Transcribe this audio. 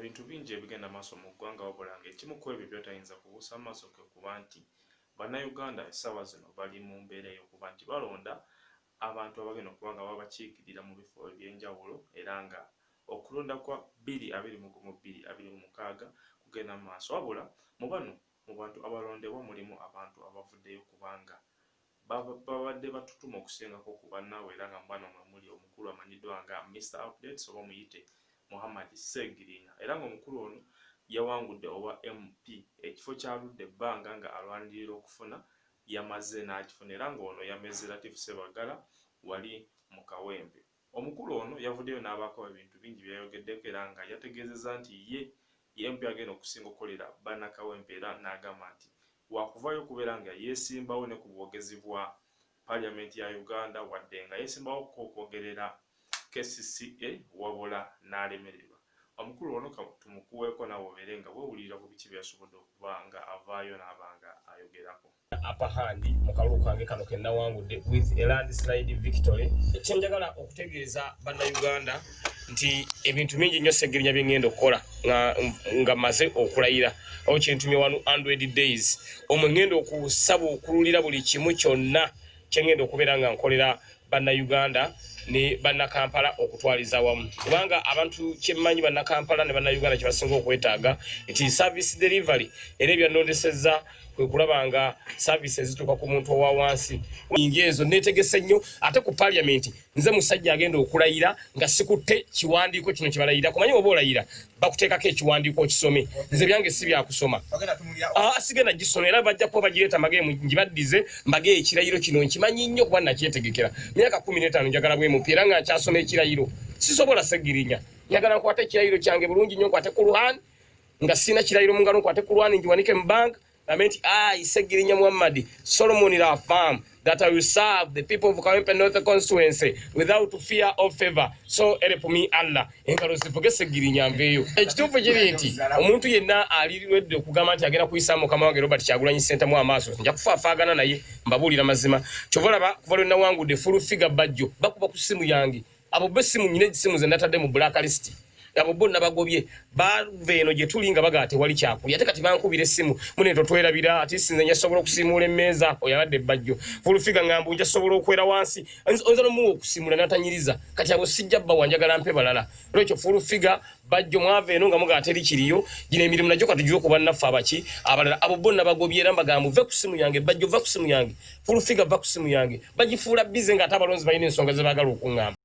ebintu bingi ebigenda maaso mu ggwanga wabula ng'ekimu ku ebyo byotayinza kubuusa maaso ke kuba nti bannayuganda essaawa zino bali mu mbeera ey'okuba nti balonda abantu abagenda okuba nga babakiikirira mu bifo eby'enjawulo era nga okulonda kwa 2026 kugenda mu maaso wabula mu bantu abalondebwa mulimu abantu abavuddeyo kubanga babadde batutuma okusingako ku bannaabwe era nga mu bano mwe muli omukulu amanyiddwa nga Mr. Updates oba muyite Muhammad Seggirinya era ng'omukulu ono yawangudde owa MP ekifo kyaludde ebbanga nga alwanirira okufuna yamaze n'akifuna era ng'ono yameze Latif Ssebagala wali mu Kawempe. Omukulu ono yavuddeyo n'abaako ebintu bingi byayogeddeko era nga yategeezezza nti ye MP agenda okusinga okukolera bannakawempe era n'agamba nti wakuvayo okubeera nga yeesimbawo ne ku bwogezi bwa Parliament ya Uganda wadde nga yeesimbawo okwogerera KCCA wabula n'alemererwa. Omukulu ono tumukuweeko nawe obeere nga weewulira ku biki byasobodde okuba nga avaayo n'abanga ayogerako. Upper hand mu kalulu kange kano ke nnawangudde with a landslide victory. Ekyenjagala okutegeeza bannayuganda nti ebintu bingi nnyo Seggirinya bye ngenda okukola nga maze okulayira awo kyentumye 100 days omwe ngenda okusaba okululira buli kimu kyonna kye ngenda okubeera nga nkolera bannayuganda ne bannakampala okutwaliza wamu kubanga abantu kyemmanyi bannakampala ne bannayuganda kye basinga okwetaaga nti service delivery era ebyannondesezza kwe kulaba nga services zituuka ku muntu owa wansi ezo neetegese nnyo ate ku Parliament nze musajja agenda okulayira nga sikutte kiwandiiko kino kye balayira kumanyi oba olayira bakuteekako ekiwandiiko okisome nze byange si byakusoma sigenda gisoma era bajja kuba bagireeta magemu ngibaddize mbagee ekirayiro kino nkimanyi nnyo kuba nakyetegekera myaka 15 njagala bwe mupiira nga nkyasoma ekirayiro sisobola Seggirinya njagala nkwate ekirayiro kyange bulungi nnyo nkwate ku Ruhani nga sina kirayiro mu ngalo nkwate ku Ruhani njiwanike mu bank I Seggirinya Muhammad Solomon affirm that I will serve the people of Kawempe North constituency without fear or favor. So help me Allah. Engalo zivuge Seggirinya mveyo. Ekituufu kiri nti omuntu yenna aliriwedde okugamba nti agenda kuyisa Mukama wange Robert Kyagulanyi Ssentamu mu amaaso nja kufaafagana naye mbabuulira mazima. Kyovolaba kuva lwe nnawangudde full figure bajjo bakuba ku simu yange. Abo besimu nyine simu ze natadde mu blacklist. Abo bonna bagobye bave eno gye tuli nga bagate wali kyakulya ate kati bankubira essimu mune totwerabira ati sinze nyasobola okusimula emmeeza oyabadde bajjo fulufiga ngambu njasobola okwera wansi onzalo mu okusimula natanyiriza kati abo sijja bba wanjagala mpe balala lwekyo fulufiga bajjo mwave eno nga mugate likiriyo gine emirimu najjo katujuye kuba naffe abaki abalala abo bonna bagobye era mbagambu ve ku simu yange bajjo va ku simu yange fulufiga va ku simu yange bagifuula bize nga ate abalonzi balina ensonga ze baagala okungamba.